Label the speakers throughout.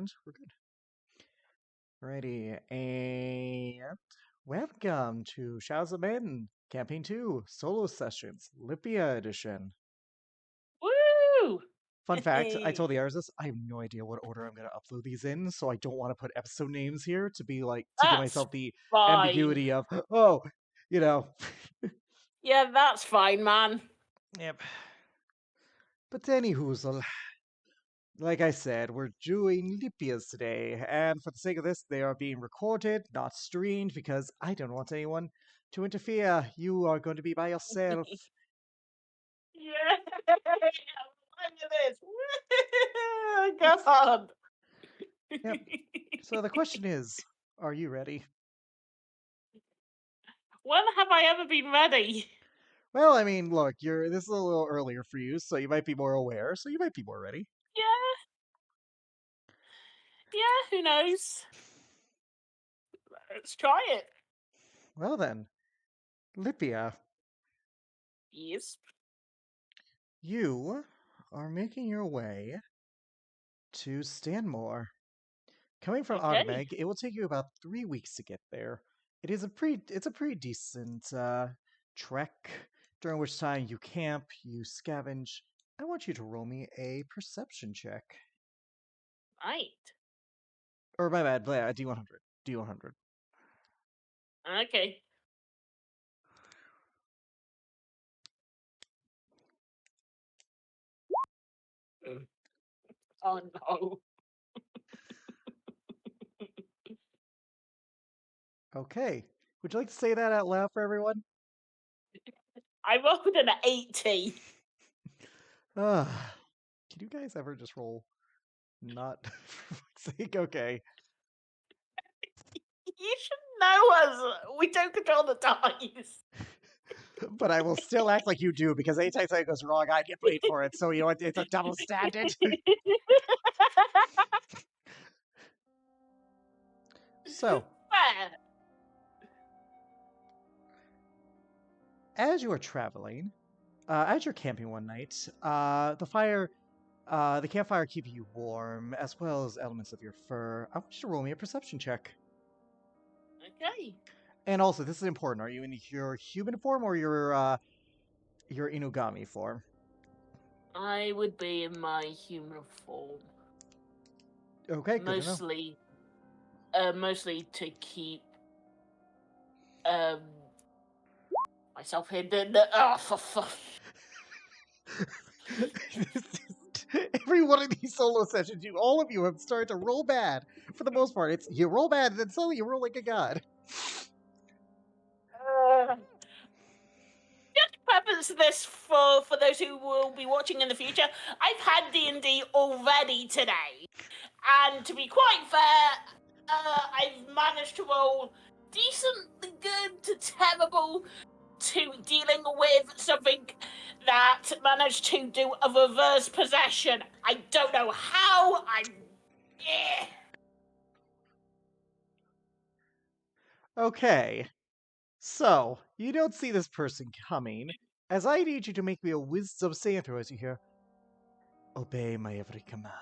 Speaker 1: and we're good. Alrighty, and welcome to Shadows of Men, Campaign 2, Solo Sessions, Lipia Edition.
Speaker 2: Woo!
Speaker 1: Fun fact, I told the artist I have no idea what order I'm going to upload these in, so I don't want to put episode names here to be like, to give
Speaker 2: That's
Speaker 1: myself the
Speaker 2: fine.
Speaker 1: ambiguity of, oh, you know.
Speaker 2: Yeah, that's fine, man.
Speaker 1: Yep. But anywho, like I said, we're doing Lipias today, and for the sake of this, they are being recorded, not streamed, because I don't want anyone to interfere. You are going to be by yourself.
Speaker 2: Yeah, look at this. God.
Speaker 1: Yep. So the question is, are you ready?
Speaker 2: When have I ever been ready?
Speaker 1: Well, I mean, look, this is a little earlier for you, so you might be more aware, so you might be more ready.
Speaker 2: Yeah, who knows? Let's try it.
Speaker 1: Well then, Lipia,
Speaker 2: Yes.
Speaker 1: you are making your way to Stanmore. Coming from
Speaker 2: Okay.
Speaker 1: Automeg, it will take you about 3 weeks to get there. It's a pretty decent trek, during which time you camp, you scavenge. I want you to roll me a perception check.
Speaker 2: Right.
Speaker 1: Or my bad, D100. D100.
Speaker 2: Okay. Oh no.
Speaker 1: Okay. Would you like to say that out loud for everyone?
Speaker 2: I rolled an 80.
Speaker 1: Can you guys ever just roll not for fuck's sake? Okay.
Speaker 2: You should know us. We don't control the dice.
Speaker 1: But I will still act like you do, because anytime something goes wrong, I get paid for it. So, you know what? It's a double standard. So,
Speaker 2: Fair.
Speaker 1: as you are traveling, as you're camping one night, the campfire keeping you warm, as well as elements of your fur. I want you to roll me a perception check.
Speaker 2: Okay.
Speaker 1: And also, this is important. Are you in your human form or your Inugami form?
Speaker 2: I would be in my human form.
Speaker 1: Okay, good to know.
Speaker 2: Mostly to keep um myself hidden. Oh, for fuck.
Speaker 1: Every one of these solo sessions, all of you have started to roll bad. For the most part, it's you roll bad, and then suddenly you roll like a god.
Speaker 2: Just preface this for those who will be watching in the future. I've had D&D already today, and to be quite fair, I've managed to roll decently good to terrible to dealing with something that managed to do a reverse possession. I don't know how. Yeah.
Speaker 1: Okay, so you don't see this person coming, as I need you to make me a wisdom saving throw as you hear, "Obey my every command."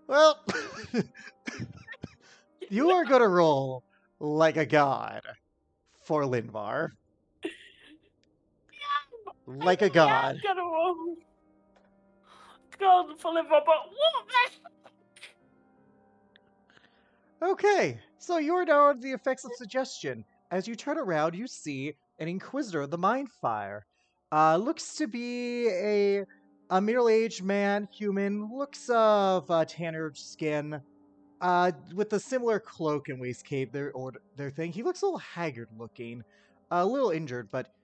Speaker 1: Well, you are gonna roll like a god for Linvar. Like a god.
Speaker 2: I'm gonna roll. God, for liver, but what
Speaker 1: Okay, so you're now under the effects of suggestion. As you turn around, you see an Inquisitor of the Mindfire. Looks to be a middle-aged man, human, looks of tannered skin, with a similar cloak and waist cape. Their thing. He looks a little haggard looking, a little injured, but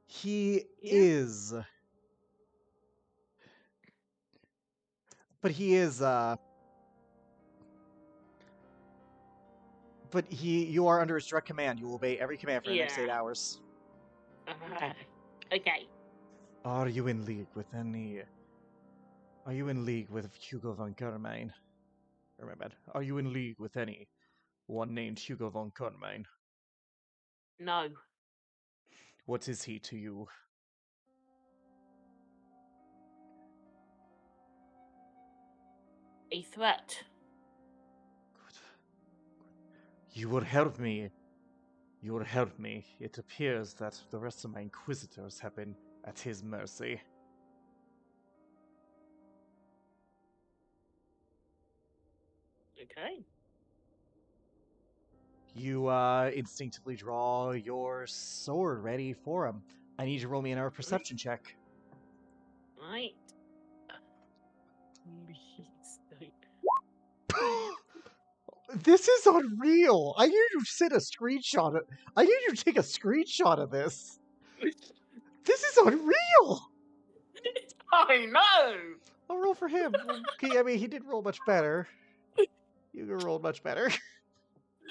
Speaker 1: he
Speaker 2: Yeah.
Speaker 1: is. But he is. But you are under his direct command. You will obey every command for the next 8 hours.
Speaker 2: Okay.
Speaker 1: Are you in league with any? Are you in league with Hugo von Kermain? Or my bad. Are you in league with any one named Hugo von Kermain?
Speaker 2: No.
Speaker 1: What is he to you?
Speaker 2: A threat.
Speaker 1: Good. You will help me. You will help me. It appears that the rest of my inquisitors have been at his mercy.
Speaker 2: Okay.
Speaker 1: You instinctively draw your sword ready for him. I need you to roll me an perception check.
Speaker 2: Right.
Speaker 1: This is unreal. I need you to send a screenshot. I need you to take a screenshot of this. This is unreal.
Speaker 2: I know.
Speaker 1: I'll roll for him. Okay, I mean, he didn't roll much better. You rolled much better.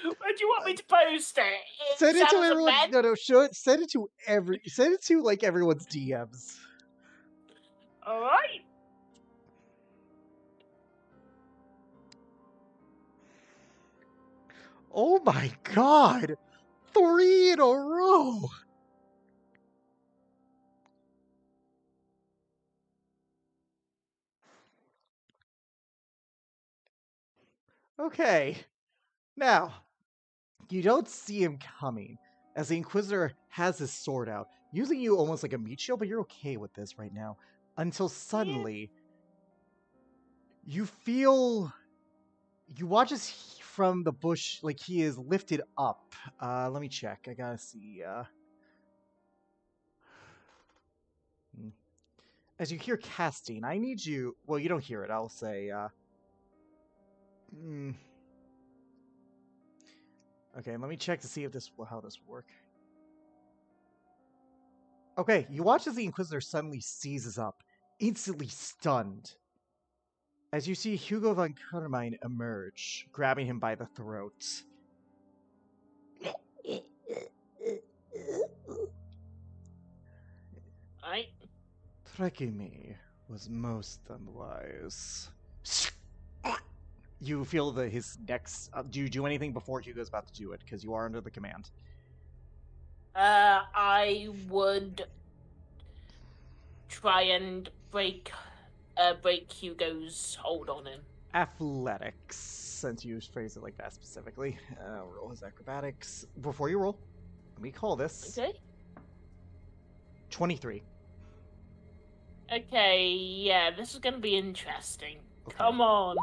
Speaker 2: Where do you want me to post it?
Speaker 1: Send it to
Speaker 2: Shadows of
Speaker 1: everyone.
Speaker 2: Men?
Speaker 1: No, send it to Send it to like everyone's DMs.
Speaker 2: All right.
Speaker 1: Oh my god! 3 in a row! Okay. Now, you don't see him coming, as the Inquisitor has his sword out, using you almost like a meat shield, but you're okay with this right now. Until suddenly, you feel... You watch as from the bush, like he is lifted up. Let me check. I gotta see. As you hear casting, I need you... Well, you don't hear it. I'll say... Okay, let me check to see if how this will work. Okay, you watch as the Inquisitor suddenly seizes up, instantly stunned, as you see Hugo von Carmine emerge, grabbing him by the throat.
Speaker 2: Right.
Speaker 1: Tracking me was most unwise. You feel his next... do you do anything before Hugo's about to do it? Because you are under the command.
Speaker 2: I would try and break Hugo's hold on him.
Speaker 1: Athletics, since you phrase it like that specifically. Roll his acrobatics. Before you roll, let me call this.
Speaker 2: Okay.
Speaker 1: 23.
Speaker 2: Okay, yeah, this is gonna be interesting.
Speaker 1: Okay.
Speaker 2: Come on.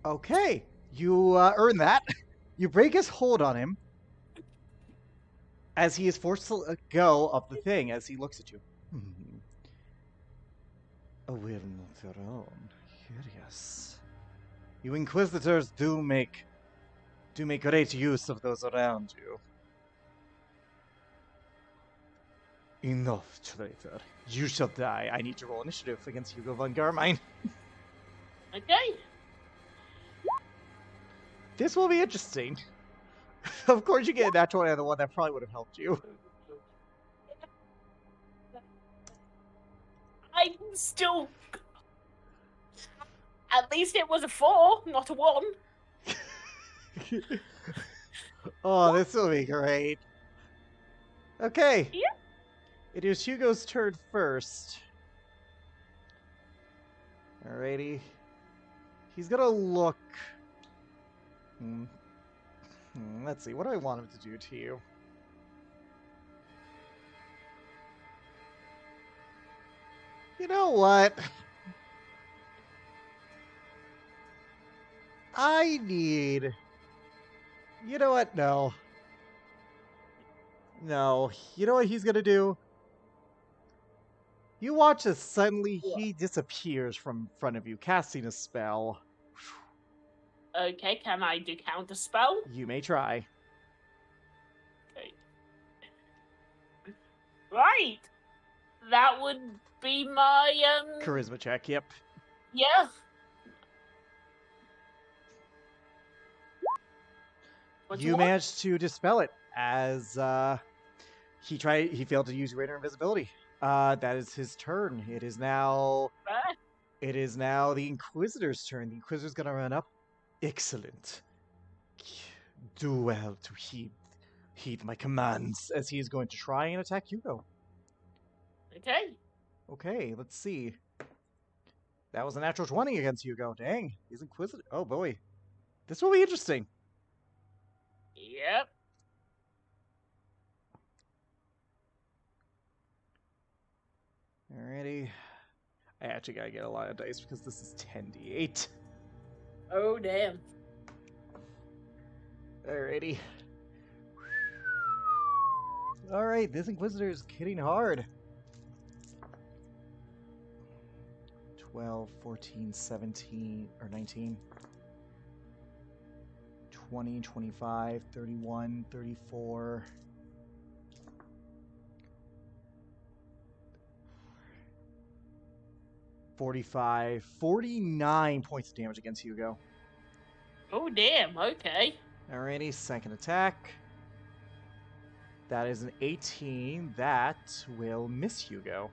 Speaker 1: Okay, you earn that. You break his hold on him as he is forced to let go of the thing as he looks at you. A will not your own. Curious. You Inquisitors do make great use of those around you. Enough, traitor. You shall die. I need to roll initiative against Hugo von Garmine.
Speaker 2: Okay.
Speaker 1: This will be interesting. Of course, you get a natural and the one that probably would have helped you.
Speaker 2: I'm still. At least it was a 4, not a 1.
Speaker 1: Oh, this will be great. Okay.
Speaker 2: Yeah.
Speaker 1: It is Hugo's turn first. Alrighty. He's gonna look. Let's see. What do I want him to do to you? You know what? I need... You know what? No. No. You know what he's gonna do? You watch as suddenly he disappears from front of you, casting a spell.
Speaker 2: Okay, can I do counter spell?
Speaker 1: You may try.
Speaker 2: Okay. Right. That would be my
Speaker 1: Charisma check, yep.
Speaker 2: Yeah.
Speaker 1: You managed to dispel it as he failed to use greater invisibility. That is his turn. It is now the Inquisitor's turn. The Inquisitor's gonna run up. Excellent. Do well to heed Heed my commands, as he is going to try and attack Hugo.
Speaker 2: Okay.
Speaker 1: Okay, let's see. That was a natural 20 against Hugo. Dang, he's inquisitive. Oh boy. This will be interesting.
Speaker 2: Yep.
Speaker 1: Alrighty. I actually gotta get a lot of dice because this is 10d8.
Speaker 2: Oh, damn.
Speaker 1: Alrighty. Alright, this Inquisitor is hitting hard. 12, 14, 17, or 19. 20, 25, 31, 34. 45, 49 points of damage against Hugo.
Speaker 2: Oh, damn. Okay.
Speaker 1: Alrighty, second attack. That is an 18. That will miss Hugo.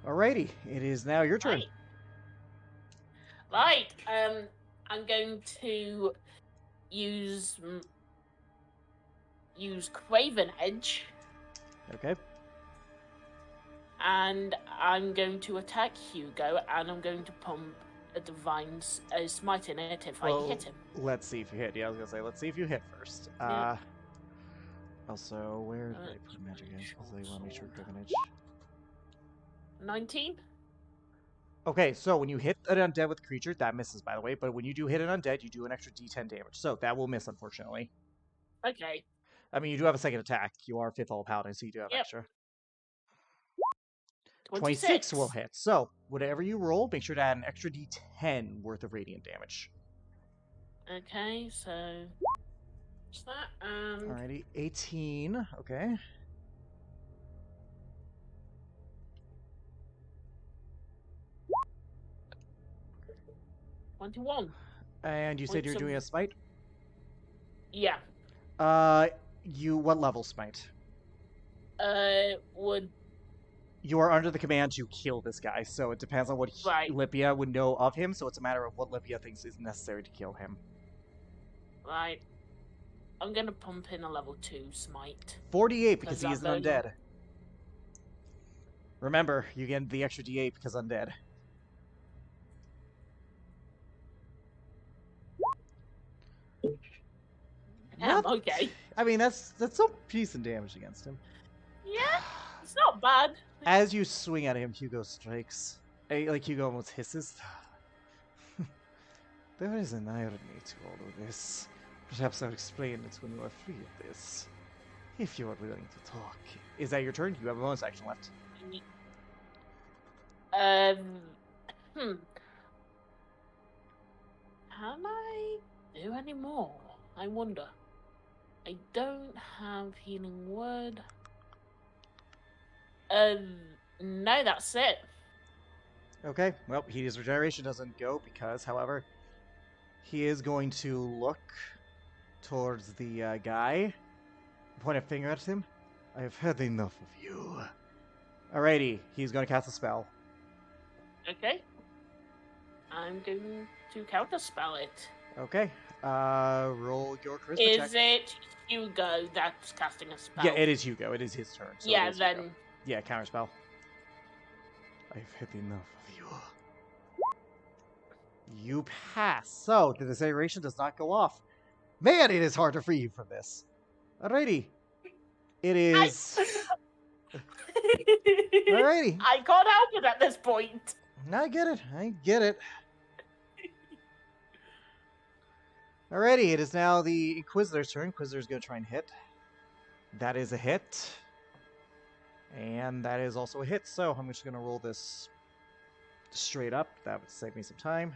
Speaker 1: Alrighty, it is now your turn.
Speaker 2: Right. I'm going to use Craven Edge,
Speaker 1: Okay.
Speaker 2: and I'm going to attack Hugo, and I'm going to pump a Divine Smite in it if I hit him.
Speaker 1: Let's see if you hit. Yeah, I was gonna say, let's see if you hit first.
Speaker 2: Yeah.
Speaker 1: Also, where did I put Magic Edge? Because I want to make sure Craven Edge.
Speaker 2: 19?
Speaker 1: Okay, so when you hit an undead with a creature, that misses, by the way. But when you do hit an undead, you do an extra d10 damage. So that will miss, unfortunately.
Speaker 2: Okay.
Speaker 1: I mean, you do have a second attack. You are 5th level paladin, so you do have extra. 26 will hit. So, whatever you roll, make sure to add an extra d10 worth of radiant damage.
Speaker 2: Okay, so what's that?
Speaker 1: Alrighty, 18. Okay.
Speaker 2: $21.
Speaker 1: And you said you're doing a smite?
Speaker 2: Yeah.
Speaker 1: What level smite?
Speaker 2: Would...
Speaker 1: You are under the command to kill this guy, so it depends on what Lipia would know of him, so it's a matter of what Lipia thinks is necessary to kill him.
Speaker 2: Right. I'm gonna pump in a level 2 smite.
Speaker 1: 48 because he is an undead. Remember, you get the extra d8 because undead.
Speaker 2: Okay.
Speaker 1: I mean, that's some decent damage against him.
Speaker 2: Yeah, it's not bad.
Speaker 1: As you swing at him, Hugo strikes. Like, Hugo almost hisses. There is an irony to all of this. Perhaps I'll explain it when you are free of this. If you are willing to talk. Is that your turn? You have a bonus action left.
Speaker 2: Can I do any more? I wonder. I don't have healing word. No, that's it.
Speaker 1: Okay, well, Hades Regeneration doesn't go because, however, he is going to look towards the guy, point a finger at him. I have had enough of you. Alrighty, he's going to cast a spell.
Speaker 2: Okay. I'm going to counterspell it.
Speaker 1: Okay, roll your charisma check.
Speaker 2: Is it Hugo that's casting a spell?
Speaker 1: Yeah, it is Hugo. It is his turn. So
Speaker 2: yeah, then...
Speaker 1: Hugo. Yeah, counterspell. I've had enough of you. You pass. So, the disintegration does not go off. Man, it is hard to free you from this. Alrighty. It is... Alrighty.
Speaker 2: I can't help it at this point.
Speaker 1: I get it. I get it. Alrighty, it is now the Inquisitor's turn. Inquisitor's going to try and hit. That is a hit. And that is also a hit. So I'm just going to roll this straight up. That would save me some time.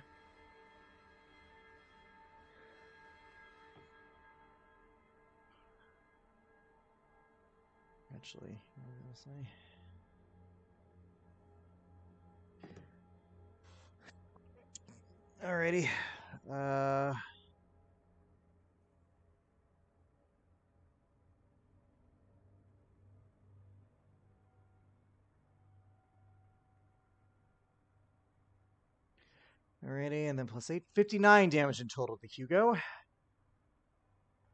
Speaker 1: Actually, what was I going to say? Alrighty. Alrighty, and then plus 8. 59 damage in total to Hugo.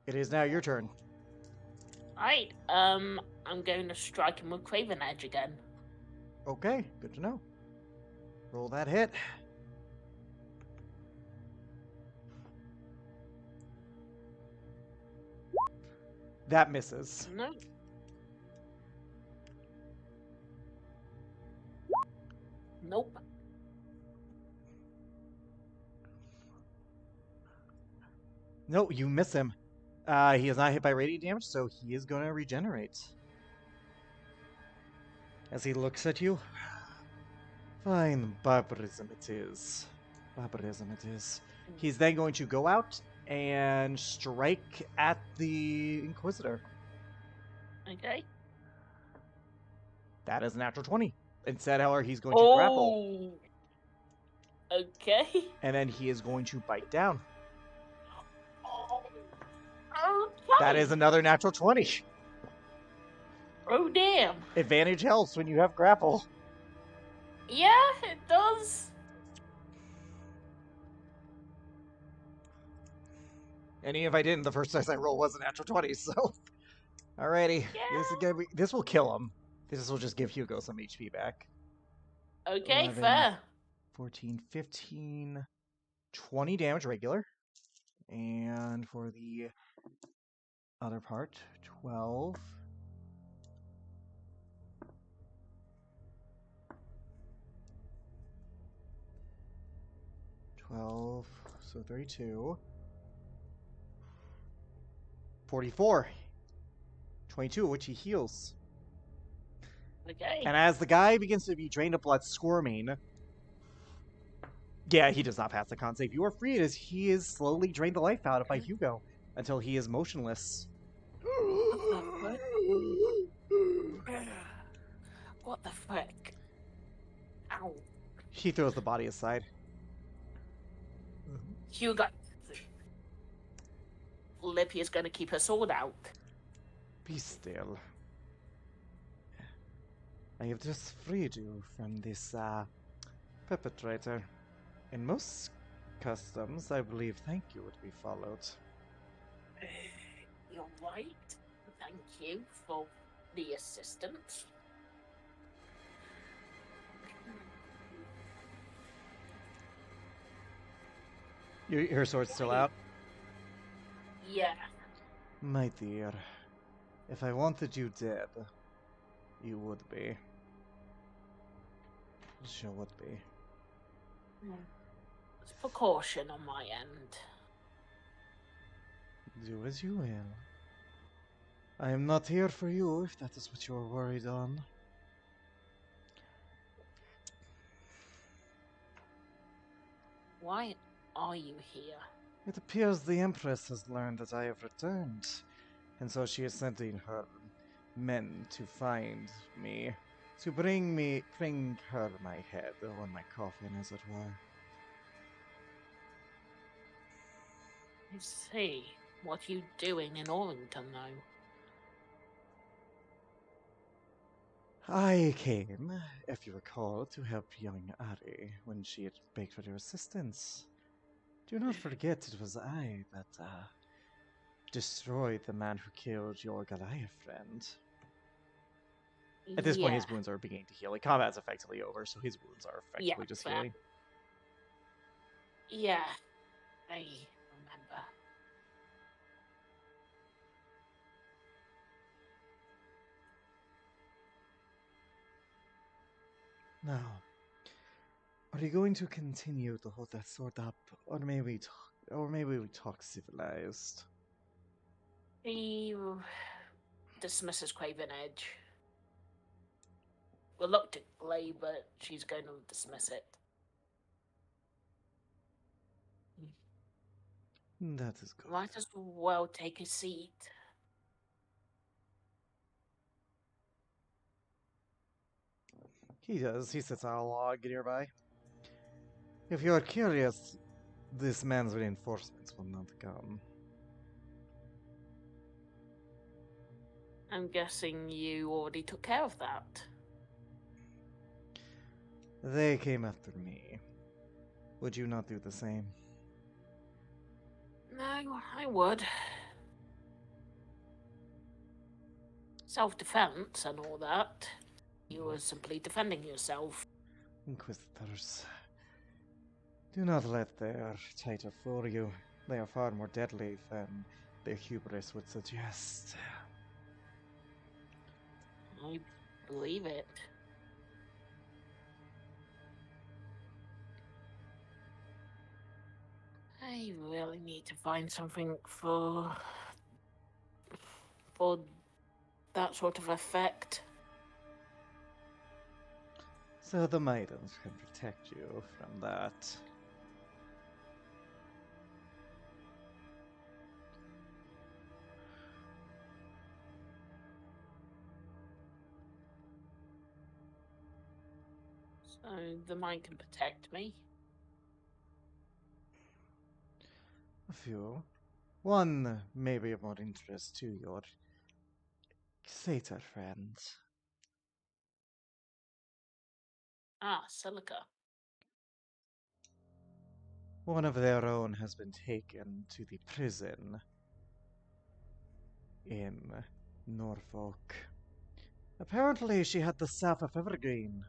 Speaker 1: It is now your turn.
Speaker 2: Alright, I'm going to strike him with Craven Edge again.
Speaker 1: Okay, good to know. Roll that hit. That misses.
Speaker 2: No. Nope.
Speaker 1: No, you miss him. He is not hit by radiant damage, so he is going to regenerate. As he looks at you. Fine, barbarism it is. Barbarism it is. He's then going to go out and strike at the Inquisitor.
Speaker 2: Okay.
Speaker 1: That is a natural 20. Instead, however, he's going to grapple.
Speaker 2: Okay.
Speaker 1: And then he is going to bite down.
Speaker 2: Okay.
Speaker 1: That is another natural 20.
Speaker 2: Oh, damn.
Speaker 1: Advantage helps when you have grapple.
Speaker 2: Yeah, it does.
Speaker 1: And even if I didn't, the first dice I rolled was a natural 20, so... Alrighty.
Speaker 2: Yeah.
Speaker 1: This will kill him. This will just give Hugo some HP back.
Speaker 2: Okay,
Speaker 1: 11,
Speaker 2: fair.
Speaker 1: 14, 15, 20 damage regular. And for the other part, 12. 12, so 32. 44. 22, which he heals.
Speaker 2: Okay.
Speaker 1: And as the guy begins to be drained of blood, squirming, yeah, he does not pass the con save. You are free as he is slowly drained the life out of by Hugo until he is motionless.
Speaker 2: What the frick? Ow.
Speaker 1: He throws the body aside.
Speaker 2: Hugo. Libya's gonna keep her sword out.
Speaker 1: Be still. I have just freed you from this perpetrator. In most customs, I believe thank you would be followed.
Speaker 2: You're right. Thank you for the assistance.
Speaker 1: Her sword's still out?
Speaker 2: Yeah.
Speaker 1: My dear, if I wanted you dead, you would be. Sure would be.
Speaker 2: It's precaution on my end.
Speaker 1: Do as you will. I am not here for you, if that is what you are worried on.
Speaker 2: Why are you here?
Speaker 1: It appears the Empress has learned that I have returned, and so she is sending her men to find me, to bring her my head, or my coffin, as it were.
Speaker 2: I see. What are you doing in Orrington, though?
Speaker 1: I came, if you recall, to help young Ari when she had begged for your assistance. Do not forget it was I that destroyed the man who killed your Goliath friend. At this point, his wounds are beginning to heal. Like, combat's effectively over, so his wounds are effectively just healing.
Speaker 2: Yeah, I remember.
Speaker 1: Now, are you going to continue to hold that sword up, or maybe we talk civilized?
Speaker 2: He dismisses Craven Edge. Reluctantly, but she's going to dismiss it.
Speaker 1: That is good.
Speaker 2: Might as well take a seat.
Speaker 1: He does. He sits on a log nearby. If you are curious, this man's reinforcements will not come.
Speaker 2: I'm guessing you already took care of that.
Speaker 1: They came after me. Would you not do the same?
Speaker 2: No, I would. self-defense and all that. You were simply defending yourself.
Speaker 1: Inquisitors, do not let their title fool you. They are far more deadly than their hubris would suggest.
Speaker 2: I believe it. I really need to find something for that sort of effect.
Speaker 1: So the maidens can protect you from that.
Speaker 2: So the mind can protect me.
Speaker 1: A few. One may be of more interest to your satyr friends.
Speaker 2: Ah, silica.
Speaker 1: One of their own has been taken to the prison in Norfolk. Apparently, she had the sap of evergreen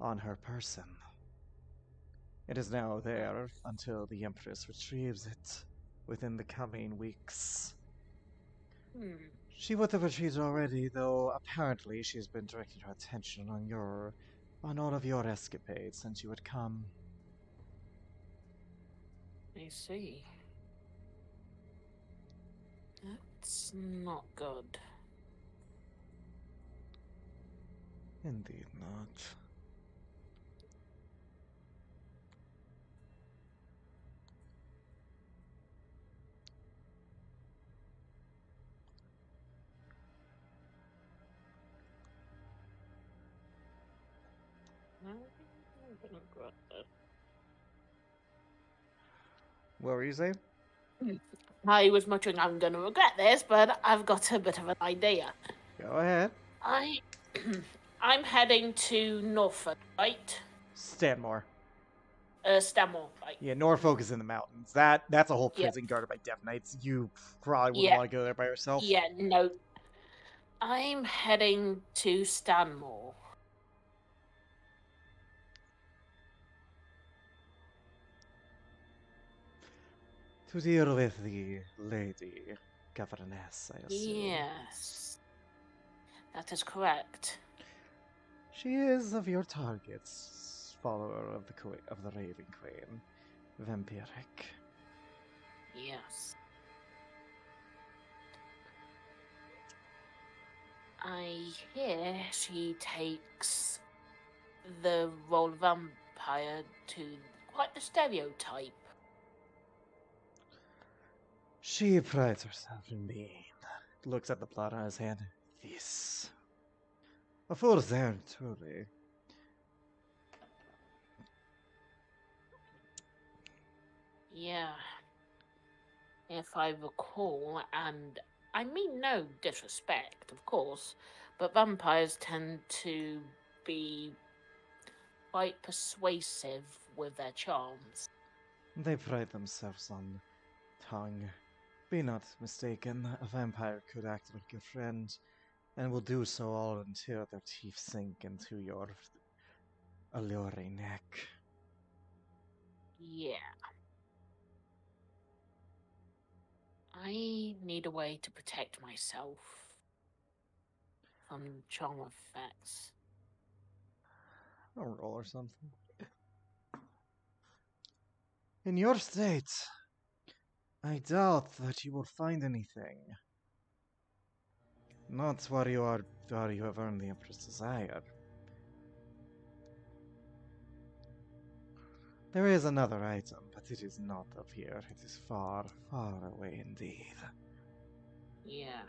Speaker 1: on her person. It is now there until the Empress retrieves it within the coming weeks. She would have retrieved it already, though apparently she's been directing her attention on all of your escapades since you had come.
Speaker 2: I see. That's not good.
Speaker 1: Indeed not.
Speaker 2: I'm gonna regret this.
Speaker 1: What were you saying?
Speaker 2: I was muttering, I'm gonna regret this, but I've got a bit of an idea.
Speaker 1: Go ahead.
Speaker 2: I'm heading to Norfolk, right?
Speaker 1: Stanmore.
Speaker 2: Stanmore, right?
Speaker 1: Yeah, Norfolk is in the mountains. That's a whole
Speaker 2: Yep.
Speaker 1: prison guarded by Death Knights. You probably wouldn't
Speaker 2: Yeah.
Speaker 1: want to go there by yourself.
Speaker 2: Yeah, no. I'm heading to Stanmore.
Speaker 1: To deal with the lady governess, I assume.
Speaker 2: Yes. That is correct.
Speaker 1: She is of your targets, follower of the Raven Queen, vampiric.
Speaker 2: Yes. I hear she takes the role of vampire to quite the stereotype.
Speaker 1: She prides herself in being. Looks at the plot on his hand. This. A fool's errand, truly.
Speaker 2: Yeah. If I recall, and I mean no disrespect, of course, but vampires tend to be quite persuasive with their charms.
Speaker 1: They pride themselves on tongue. Be not mistaken, a vampire could act like your friend, and will do so all until their teeth sink into your alluring neck.
Speaker 2: Yeah. I need a way to protect myself from charm effects.
Speaker 1: A roll or something. In your state, I doubt that you will find anything. Not where you have earned the Empress' desire. There is another item, but it is not of here. It is far, far away indeed.
Speaker 2: Yeah.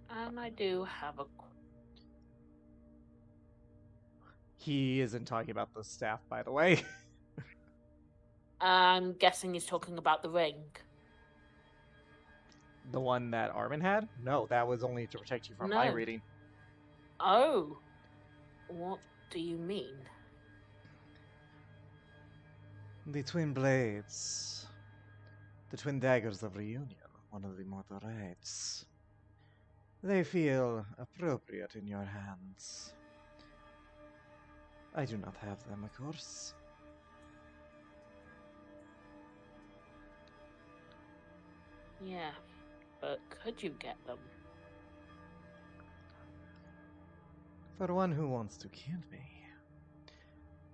Speaker 2: And I do have a.
Speaker 1: He isn't talking about the staff, by the way.
Speaker 2: I'm guessing he's talking about the ring.
Speaker 1: The one that Armin had? No, that was only to protect you from my
Speaker 2: No.
Speaker 1: reading.
Speaker 2: Oh. What do you mean?
Speaker 1: The twin blades. The twin daggers of reunion, one of the mortal rites. They feel appropriate in your hands. I do not have them, of course.
Speaker 2: Yeah, but could you get them?
Speaker 1: For one who wants to kill me,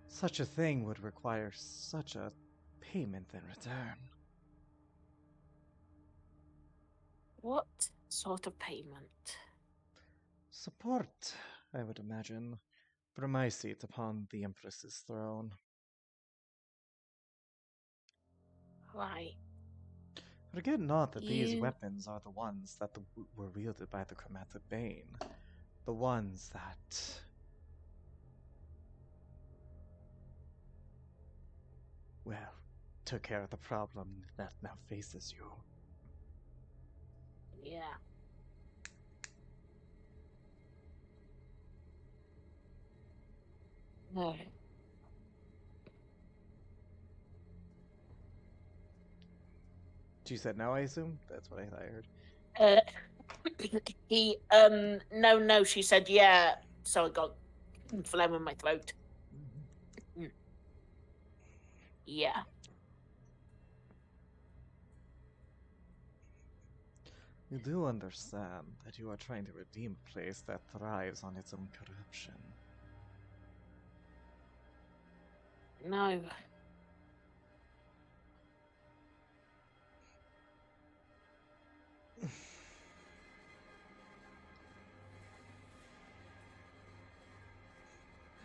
Speaker 1: such a thing would require such a payment in return.
Speaker 2: What sort of payment?
Speaker 1: Support, I would imagine, for my seat upon the Empress's throne.
Speaker 2: Right.
Speaker 1: Forget not that these
Speaker 2: You...
Speaker 1: weapons are the ones that were wielded by the Chromatic Bane. The ones that... well, took care of the problem that now faces you.
Speaker 2: Yeah. No.
Speaker 1: She said no, I assume? That's what I heard.
Speaker 2: No, she said yeah, so I got phlegm in my throat. Yeah.
Speaker 1: You do understand that you are trying to redeem a place that thrives on its own corruption.
Speaker 2: No.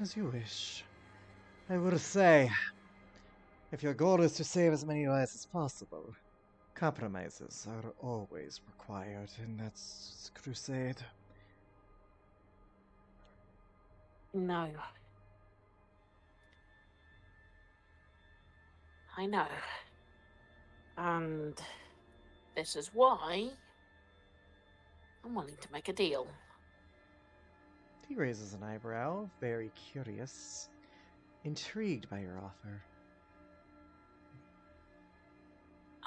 Speaker 1: As you wish. I will say, if your goal is to save as many lives as possible, compromises are always required in that crusade.
Speaker 2: No. I know. And this is why I'm willing to make a deal.
Speaker 1: He raises an eyebrow, very curious, intrigued by your offer.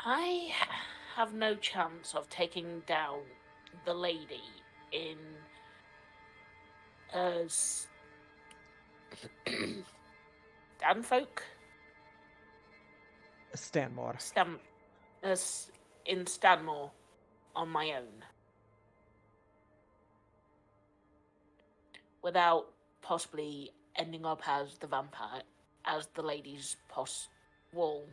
Speaker 2: I have no chance of taking down the lady in Stanfolk?
Speaker 1: Stanmore.
Speaker 2: In Stanmore on my own. Without possibly ending up as the vampire, as the lady's wall.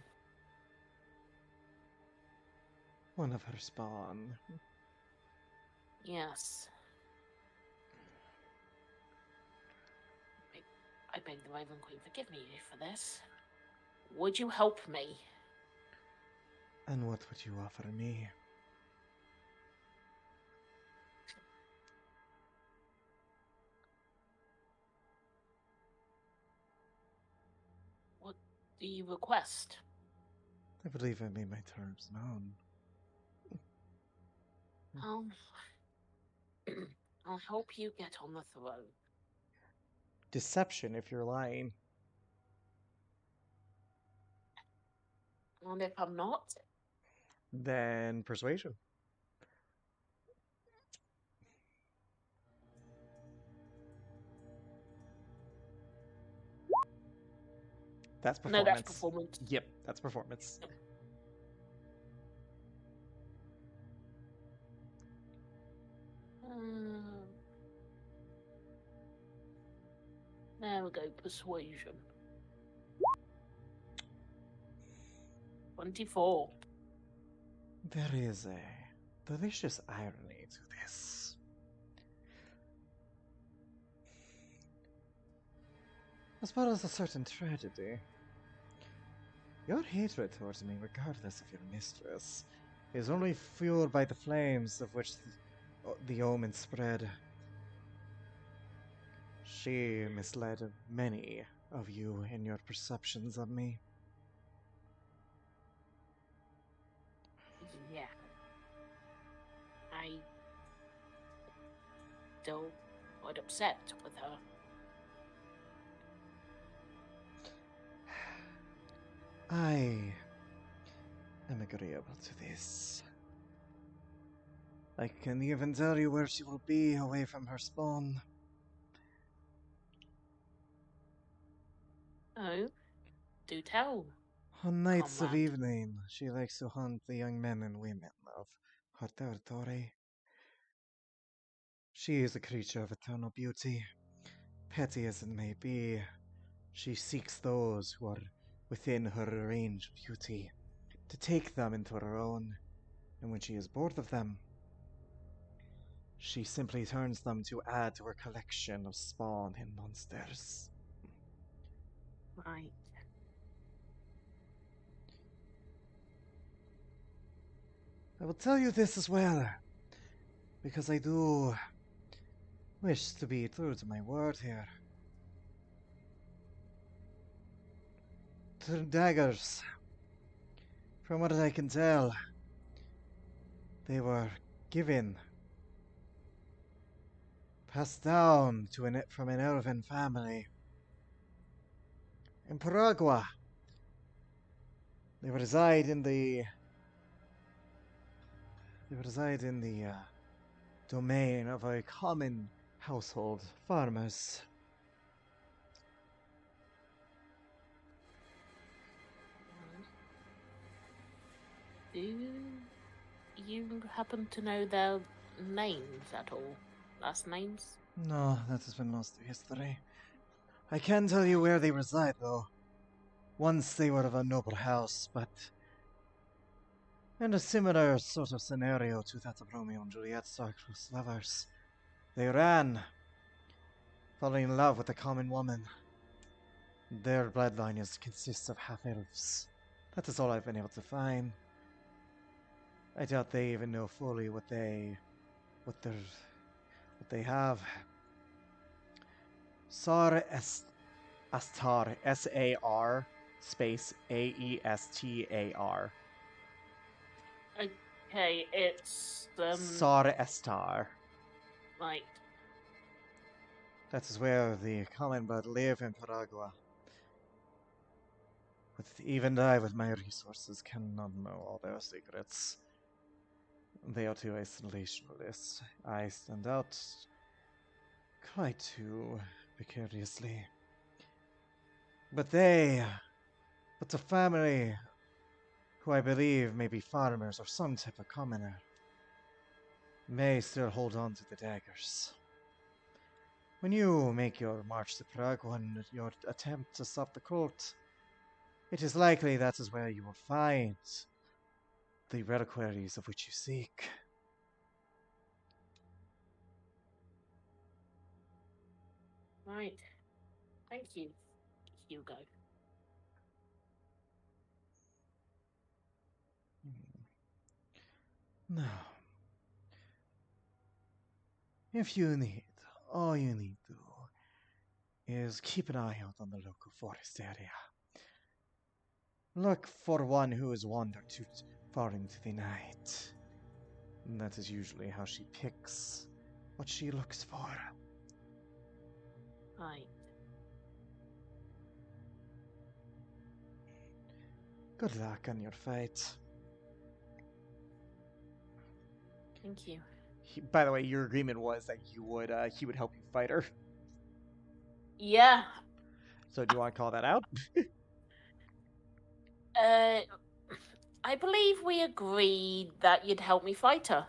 Speaker 1: One of her spawn.
Speaker 2: Yes. I beg the Raven Queen, forgive me for this. Would you help me?
Speaker 1: And what would you offer me?
Speaker 2: What do you request?
Speaker 1: I believe I made my terms known.
Speaker 2: I'll help you get on the throne.
Speaker 1: Deception if you're lying.
Speaker 2: And if I'm not?
Speaker 1: Then persuasion. That's performance.
Speaker 2: No, that's performance.
Speaker 1: Yep, that's performance.
Speaker 2: There we go, persuasion. 24.
Speaker 1: There is a delicious irony to this. As well as a certain tragedy. Your hatred towards me, regardless of your mistress, is only fueled by the flames of which the omen spread. She misled many of you in your perceptions of me.
Speaker 2: Yeah. I still quite upset with her.
Speaker 1: I am agreeable to this. I can even tell you where she will be away from her spawn.
Speaker 2: Oh, do tell.
Speaker 1: On nights of
Speaker 2: Comrade.
Speaker 1: evening, she likes to hunt the young men and women of her territory. She is a creature of eternal beauty. Petty as it may be, she seeks those who are within her range of beauty to take them into her own, and when she is bored of them, she simply turns them to add to her collection of spawn and monsters.
Speaker 2: Right.
Speaker 1: I will tell you this as well, because I do wish to be true to my word here. The daggers, from what I can tell, they were given, passed down from an elven family in Paragua. They reside in the domain of a common household farmers.
Speaker 2: Do you happen to know their names at all? Last names?
Speaker 1: No, that has been lost to history. I can tell you where they reside, though. Once they were of a noble house, but in a similar sort of scenario to that of Romeo and Juliet's star-crossed lovers, they ran, falling in love with a common woman. Their bloodline consists of half-elves. That is all I've been able to find. I doubt they even know fully what they have. Astar, S-A-R space A-E-S-T-A-R.
Speaker 2: Okay, it's
Speaker 1: Sar Estar.
Speaker 2: Right.
Speaker 1: That is where the common blood live in Paragua. But even I, with my resources, cannot know all their secrets. They are too isolationalist. I stand out quite too precariously. But the family, who I believe may be farmers or some type of commoner, may still hold on to the daggers. When you make your march to Prague and your attempt to stop the cult, it is likely that is where you will find the reliquaries of which you seek.
Speaker 2: Right. Thank you, Hugo.
Speaker 1: Now, if you need, all you need to do is keep an eye out on the local forest area. Look for one who has wandered too far into the night. And that is usually how she picks what she looks for.
Speaker 2: Right.
Speaker 1: Good luck on your fight.
Speaker 2: Thank you.
Speaker 1: By the way, your agreement was that he would help you fight her.
Speaker 2: Yeah.
Speaker 1: So do you want to call that out?
Speaker 2: I believe we agreed that you'd help me fight her.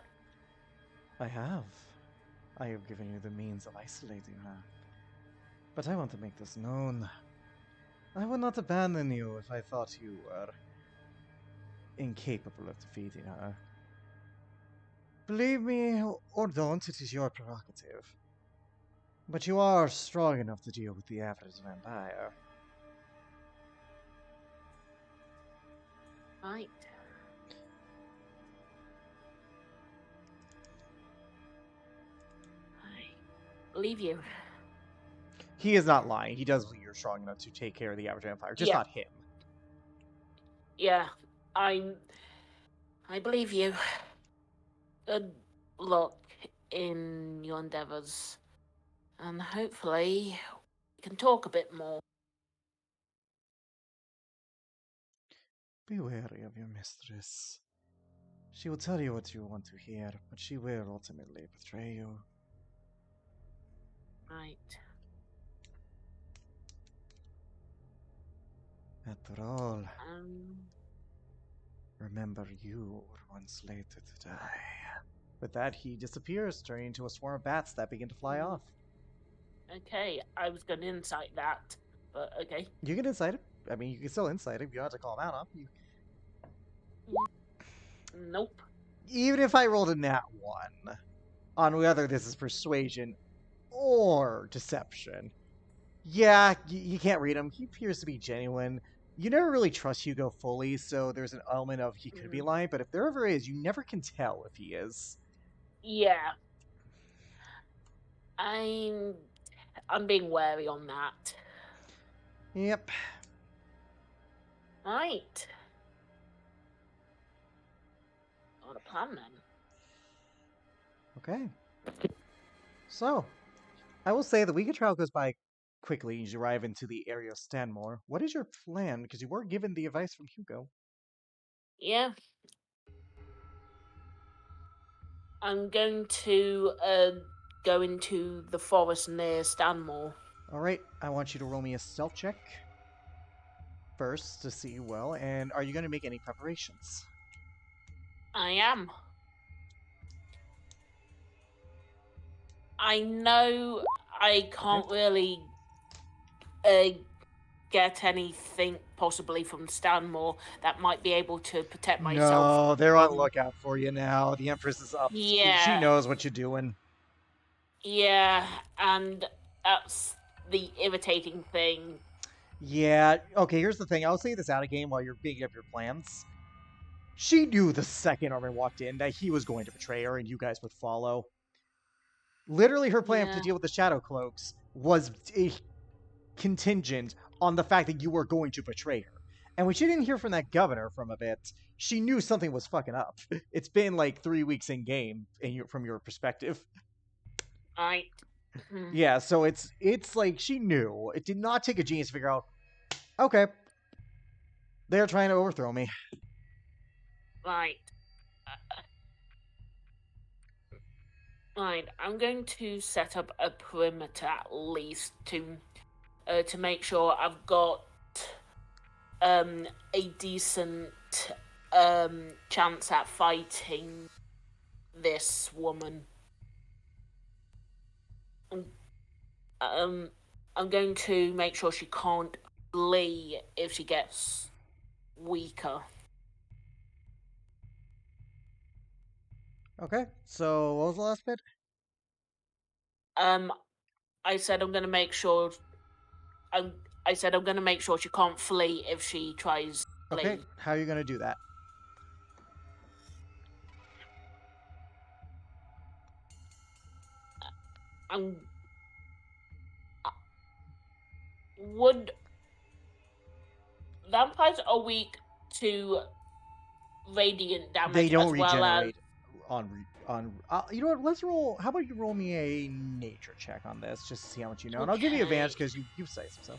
Speaker 1: I have. I have given you the means of isolating her. But I want to make this known. I would not abandon you if I thought you were incapable of defeating her. Believe me or don't, it is your prerogative. But you are strong enough to deal with the average vampire.
Speaker 2: Right. I believe you.
Speaker 1: He is not lying. He does believe you're strong enough to take care of the average vampire, just not him.
Speaker 2: Yeah, I believe you. Good luck in your endeavors. And hopefully we can talk a bit more.
Speaker 1: Be wary of your mistress. She will tell you what you want to hear, but she will ultimately betray you.
Speaker 2: Right.
Speaker 1: After all,
Speaker 2: Um.
Speaker 1: remember you were once later to die. With that, he disappears, turning into a swarm of bats that begin to fly off.
Speaker 2: Okay, I was going to incite that, but okay.
Speaker 1: You can incite him. I mean, you can still incite him. You don't have to call him out on.
Speaker 2: Nope.
Speaker 1: Even if I rolled a nat 1 on whether this is persuasion or deception, yeah, you can't read him. He appears to be genuine. You never really trust Hugo fully, so there's an element of he could be lying, but if there ever is, you never can tell if he is.
Speaker 2: Yeah. I'm being wary on that.
Speaker 1: Yep.
Speaker 2: Right. Got a plan then.
Speaker 1: Okay. So, I will say the weekend trial goes by quickly as you arrive into the area of Stanmore. What is your plan? Because you were given the advice from Hugo.
Speaker 2: Yeah. I'm going to go into the forest near Stanmore.
Speaker 1: Alright, I want you to roll me a stealth check first to see well, and are you going to make any preparations?
Speaker 2: I am. I know I can't really get anything possibly from Stanmore that might be able to protect myself.
Speaker 1: No, they're on lookout for you now. The Empress is up. She
Speaker 2: Yeah,
Speaker 1: knows what you're doing.
Speaker 2: yeah, and that's the irritating thing.
Speaker 1: Yeah, okay, here's the thing. I'll say this out of game while you're bigging up your plans. She knew the second Armin walked in that he was going to betray her and you guys would follow. Literally, her plan to
Speaker 2: Yeah,
Speaker 1: deal with the Shadow Cloaks was contingent on the fact that you were going to betray her. And when she didn't hear from that governor from a bit, she knew something was fucking up. It's been like 3 weeks in game, from your perspective.
Speaker 2: right.
Speaker 1: Yeah, so it's like she knew. It did not take a genius to figure out. Okay, they're trying to overthrow me.
Speaker 2: Right. Right. I'm going to set up a perimeter at least to make sure I've got a decent chance at fighting this woman. Um, I'm going to make sure she can't flee if she gets weaker.
Speaker 1: Okay, so what was the last bit?
Speaker 2: Um, I said I'm going to make sure. I I said I'm going to make sure she can't flee if she tries to
Speaker 1: Okay,
Speaker 2: flee.
Speaker 1: how are you gonna do that?
Speaker 2: I'm would vampires are weak to radiant
Speaker 1: They
Speaker 2: damage
Speaker 1: don't
Speaker 2: as well as
Speaker 1: regenerate on. You know what? Let's roll. How about you roll me a nature check on this, just to see how much you know, and I'll give you
Speaker 2: okay.
Speaker 1: advantage because you say so.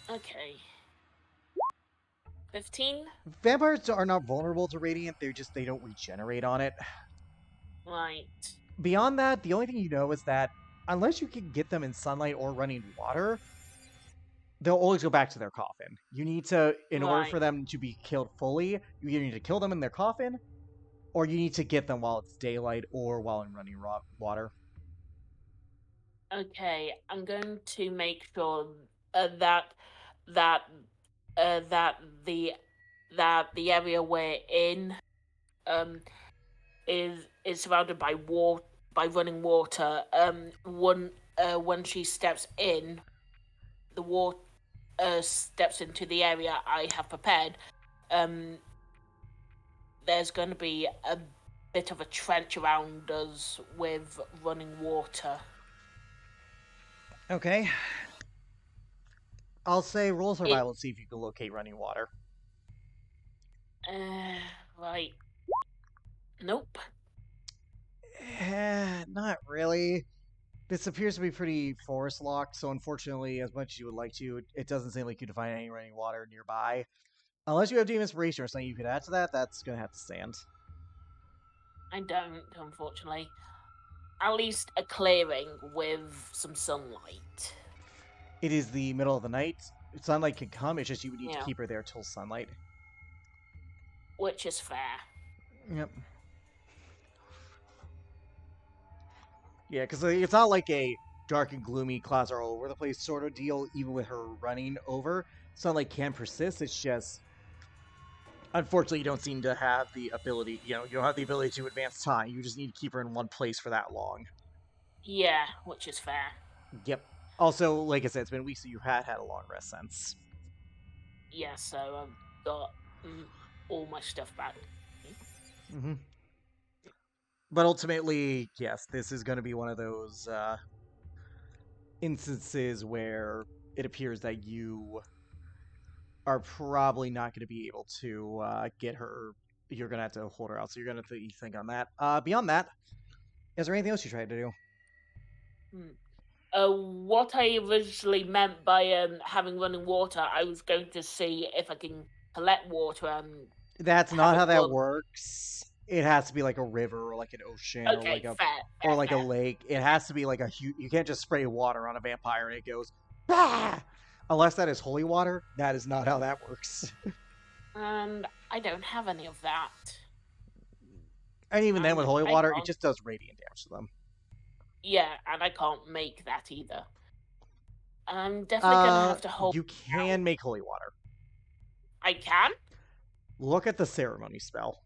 Speaker 2: Okay. 15?
Speaker 1: Vampires are not vulnerable to radiant. They don't regenerate on it.
Speaker 2: Right.
Speaker 1: Beyond that, the only thing you know is that unless you can get them in sunlight or running water, they'll always go back to their coffin. You need to, in order
Speaker 2: Right.
Speaker 1: for them to be killed fully, you either need to kill them in their coffin, or you need to get them while it's daylight or while in running water.
Speaker 2: Okay. I'm going to make sure that that uh, that the that the area we're in um is surrounded by water by running water. When she steps in, the water steps into the area I have prepared. Um, there's going to be a bit of a trench around us with running water.
Speaker 1: Okay. I'll say roll
Speaker 2: It
Speaker 1: survival to see if you can locate running water.
Speaker 2: uh, right. Nope.
Speaker 1: Not really. This appears to be pretty forest locked, so unfortunately, as much as you would like to, it doesn't seem like you can find any running water nearby. Unless you have Deep Inspiration or something you could add to that, that's gonna have to stand.
Speaker 2: I don't, unfortunately. At least a clearing with some sunlight.
Speaker 1: It is the middle of the night. Sunlight can come, it's just you would need to
Speaker 2: Yeah.
Speaker 1: keep her there till sunlight.
Speaker 2: Which is fair.
Speaker 1: Yep. Yeah, because it's not like a dark and gloomy clouds are all over the place sort of deal, even with her running over. Sunlight can persist, it's just unfortunately, you don't seem to have the ability, you don't have the ability to advance time. You just need to keep her in one place for that long.
Speaker 2: Yeah, which is fair.
Speaker 1: Yep. Also, like I said, it's been weeks that you had a long rest since.
Speaker 2: Yeah, so I've got all my stuff back.
Speaker 1: Mm-hmm. But ultimately, yes, this is going to be one of those instances where it appears that you are probably not going to be able to get her. You're going to have to hold her out. So you're going to think on that. Beyond that, is there anything else you tried to do?
Speaker 2: What I originally meant by having running water, I was going to see if I can collect water and
Speaker 1: That's
Speaker 2: have
Speaker 1: not
Speaker 2: it
Speaker 1: how that
Speaker 2: run.
Speaker 1: works. It has to be like a river or like an ocean or
Speaker 2: Okay,
Speaker 1: like a
Speaker 2: fair.
Speaker 1: lake. It has to be like a huge. You can't just spray water on a vampire and it goes bah! Unless that is holy water. That is not how that works.
Speaker 2: And I don't have any of that.
Speaker 1: And even then,
Speaker 2: And
Speaker 1: with holy
Speaker 2: I
Speaker 1: water, it
Speaker 2: can't.
Speaker 1: just does radiant damage to them.
Speaker 2: Yeah, and I can't make that either. I'm definitely gonna have to hold
Speaker 1: You
Speaker 2: out.
Speaker 1: can make holy water.
Speaker 2: I can?
Speaker 1: Look at the ceremony spell.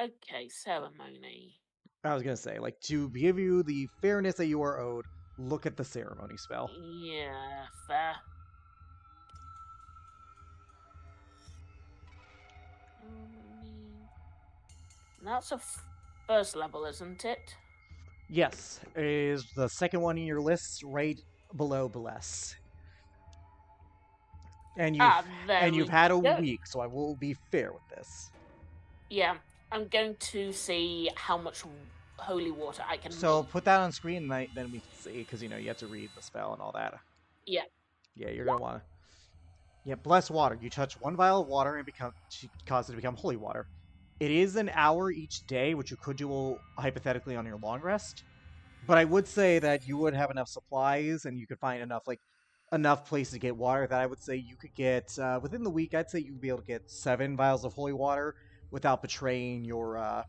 Speaker 2: Okay, ceremony.
Speaker 1: I was gonna say, like, to give you the fairness that you are owed, look at the ceremony spell.
Speaker 2: Yeah, fair. That's a first level, isn't it?
Speaker 1: Yes, is the second one in your list, right below bless. And
Speaker 2: There
Speaker 1: you've
Speaker 2: we
Speaker 1: had a
Speaker 2: go.
Speaker 1: week, so I will be fair with this.
Speaker 2: Yeah, I'm going to see how much holy water I can
Speaker 1: So
Speaker 2: make.
Speaker 1: put that on screen, and then we can see, because you have to read the spell and all that.
Speaker 2: Yeah.
Speaker 1: Yeah, you're gonna want to. Yeah, bless water. You touch one vial of water and cause it to become holy water. It is an hour each day, which you could do hypothetically on your long rest. But I would say that you would have enough supplies and you could find enough places to get water that I would say you could get within the week. I'd say you'd be able to get 7 vials of holy water without betraying your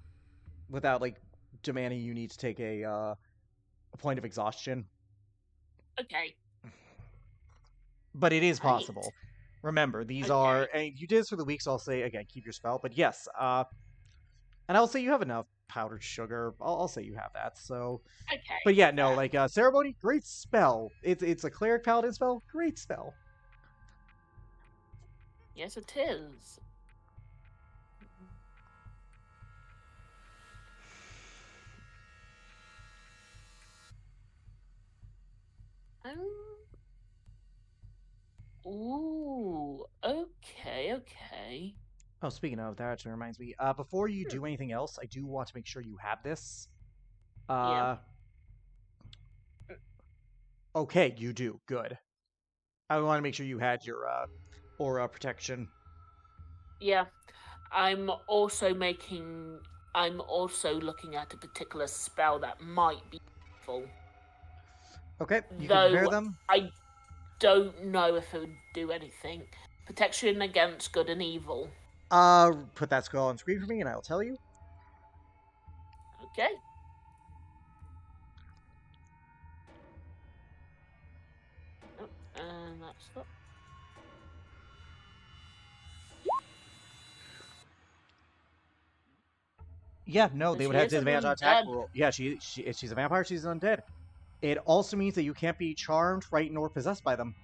Speaker 1: without like demanding you need to take a point of exhaustion.
Speaker 2: Okay.
Speaker 1: But it is
Speaker 2: Right.
Speaker 1: possible. Remember, these
Speaker 2: Okay.
Speaker 1: are and you did this for the week, so I'll say again, keep your spell. But yes, and I'll say you have enough powdered sugar. I'll say you have that. So, but
Speaker 2: Okay.
Speaker 1: yeah, no,
Speaker 2: Fair.
Speaker 1: like ceremony, great spell. It's a cleric paladin spell, great spell.
Speaker 2: Yes, it is. Um. Ooh. Okay.
Speaker 1: Oh, speaking of that, actually reminds me. Before you do anything else, I do want to make sure you have this.
Speaker 2: Yeah.
Speaker 1: Okay, you do. Good. I want to make sure you had your aura protection.
Speaker 2: Yeah. I'm also making. I'm also looking at a particular spell that might be useful.
Speaker 1: Okay, you can prepare
Speaker 2: Though
Speaker 1: them.
Speaker 2: I don't know if it would do anything. Protection against good and evil.
Speaker 1: Put that spell on screen for me, and I'll tell you.
Speaker 2: Okay. Oh, and that's that.
Speaker 1: Yeah, no,
Speaker 2: So
Speaker 1: they would
Speaker 2: she
Speaker 1: have
Speaker 2: is an
Speaker 1: disadvantage on attack
Speaker 2: undead.
Speaker 1: roll. Yeah, she's a vampire. She's an undead. It also means that you can't be charmed, frightened, or possessed by them.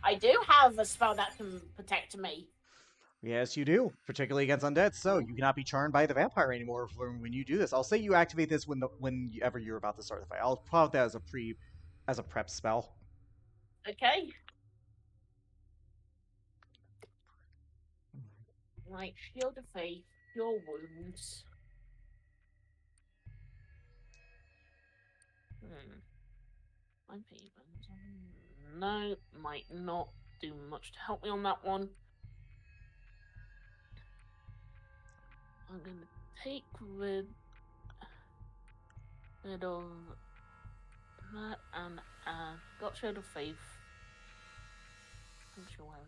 Speaker 2: I do have a spell that can protect me.
Speaker 1: Yes, you do, particularly against undead. So you cannot be charmed by the vampire anymore when you do this. I'll say you activate this whenever you're about to start the fight. I'll put that as a prep spell.
Speaker 2: Okay. Right, shield of faith, your wounds. Hmm. I'm even. No, might not do much to help me on that one. I'm gonna take rid of that and got rid of faith. Sanctuary.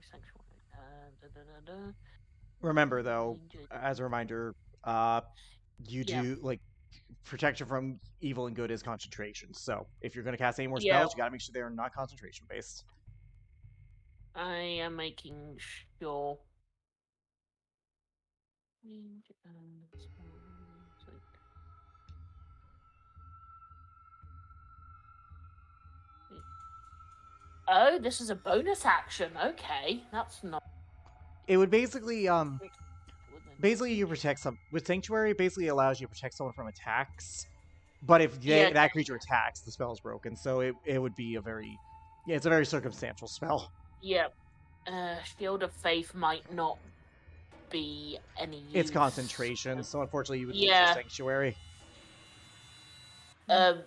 Speaker 1: Remember, though, as a reminder, you do like protection from evil and good is concentration. So if you're going to cast any more spells, you got to make sure they're not concentration based.
Speaker 2: I am making sure. Oh, this is a bonus action. Okay, that's not.
Speaker 1: It would basically you protect some with sanctuary. Basically allows you to protect someone from attacks. But if that creature attacks, the spell is broken. So it would be it's a very circumstantial spell.
Speaker 2: Yep. Shield of Faith might not be any use.
Speaker 1: It's concentration, so unfortunately you would lose your sanctuary.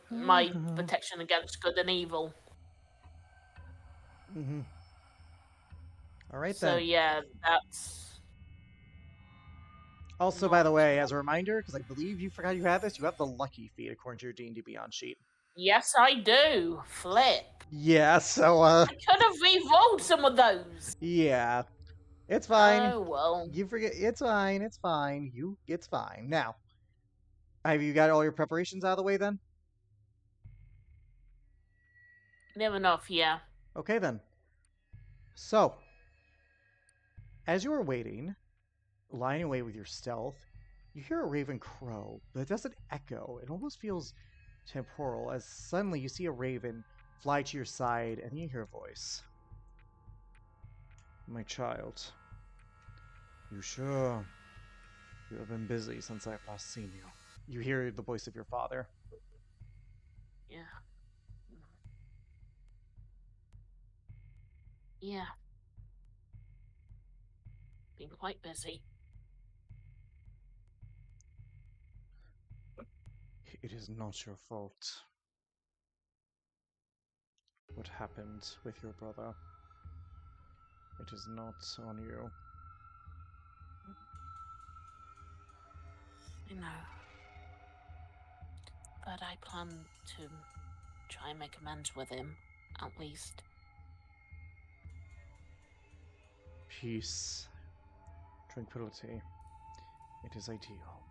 Speaker 2: My protection against good and evil.
Speaker 1: Mm-hmm. All right,
Speaker 2: then. So yeah, that's.
Speaker 1: Also, by the way, as a reminder, because I believe you forgot you had this, you have the lucky feat according to your D&D Beyond sheet.
Speaker 2: Yes, I do. Flip.
Speaker 1: Yeah, so
Speaker 2: I could have re-rolled some of those.
Speaker 1: Yeah. It's fine.
Speaker 2: Oh well.
Speaker 1: You forget. It's fine. It's fine. It's fine. Now, have you got all your preparations out of the way then?
Speaker 2: Never enough, yeah.
Speaker 1: Okay then. So, as you are waiting, lying away with your stealth, you hear a raven crow, but it doesn't echo. It almost feels temporal as suddenly you see a raven fly to your side and you hear a voice. My child, you sure? You have been busy since I've last seen you. You hear the voice of your father.
Speaker 2: Yeah. Yeah. Been quite busy.
Speaker 1: It is not your fault. What happened with your brother? It is not on you.
Speaker 2: I know. But I plan to try and make amends with him, at least.
Speaker 1: Peace. Tranquility. It is ideal.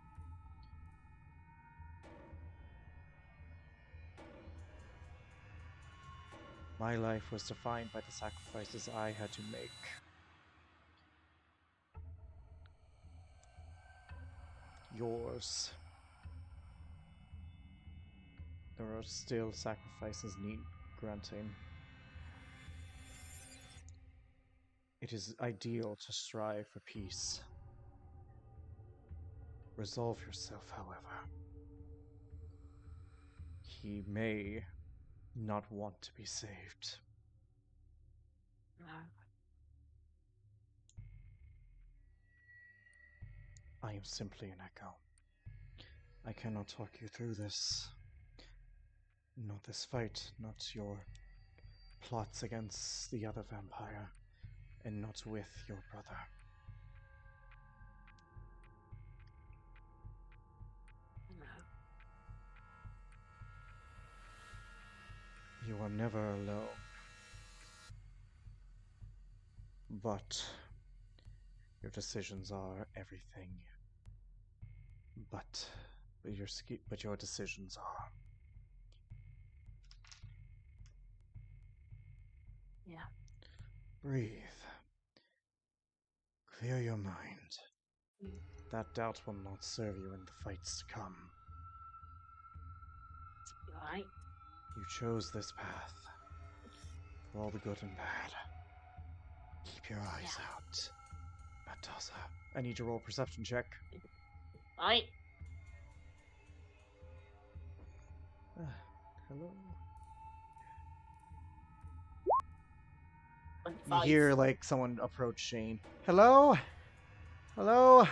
Speaker 1: My life was defined by the sacrifices I had to make. Yours. There are still sacrifices need granting. It is ideal to strive for peace. Resolve yourself, however. He may not want to be saved.
Speaker 2: No.
Speaker 1: I am simply an echo. I cannot talk you through this. Not this fight, not your plots against the other vampire, and not with your brother.
Speaker 2: No.
Speaker 1: You are never alone. But your decisions are everything. But your decisions are.
Speaker 2: Yeah.
Speaker 1: Breathe. Clear your mind. That doubt will not serve you in the fights to come.
Speaker 2: You alright?
Speaker 1: You chose this path. For all the good and bad. Keep your eyes out. Matasa. I need you to roll a perception check.
Speaker 2: Right.
Speaker 1: Hello?
Speaker 2: 25.
Speaker 1: You hear like someone approach Shane. Hello? Hello?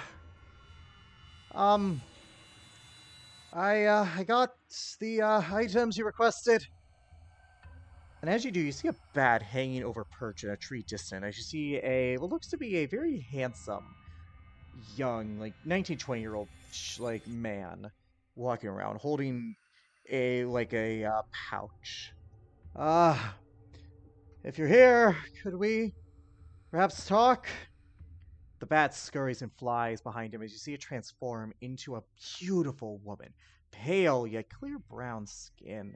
Speaker 1: I got the items you requested. And as you do, you see a bat hanging over perch in a tree distant. As you see what looks to be a very handsome, young, like 19, 20-year-old like man walking around holding a pouch. Ah, if you're here, could we perhaps talk? The bat scurries and flies behind him as you see it transform into a beautiful woman, pale yet clear brown skin.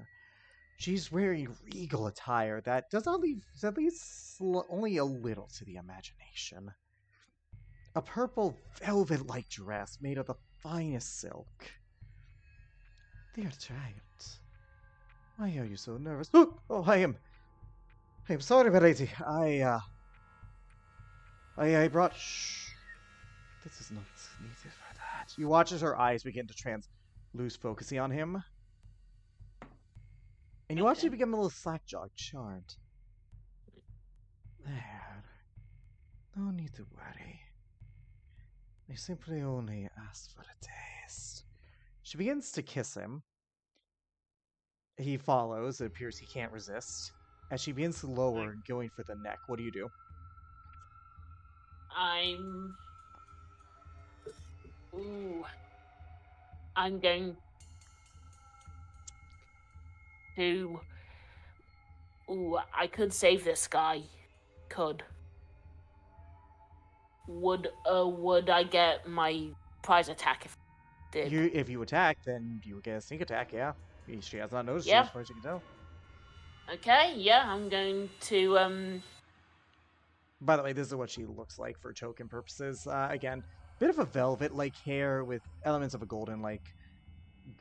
Speaker 1: She's wearing regal attire that does not leave at least only a little to the imagination. A purple velvet-like dress made of the finest silk. Dear child, why are you so nervous? Oh, I am sorry, my lady. I brought. Shh. This is not needed for that. You watch as her eyes begin to lose focusing on him, and you watch her become a little slack-jawed, charmed. There. No need to worry. I simply only asked for a taste. She begins to kiss him. He follows. It appears he can't resist. As she begins to lower, going for the neck, what do you do?
Speaker 2: I'm going to. I could save this guy. Could. Would I get my prize attack if I did?
Speaker 1: If you attack, then you would get a sneak attack, yeah. She has not noticed you,
Speaker 2: Yeah.
Speaker 1: as far as you can tell.
Speaker 2: Okay, yeah, I'm going to,
Speaker 1: By the way, this is what she looks like for token purposes. Again, bit of a velvet-like hair with elements of a golden-like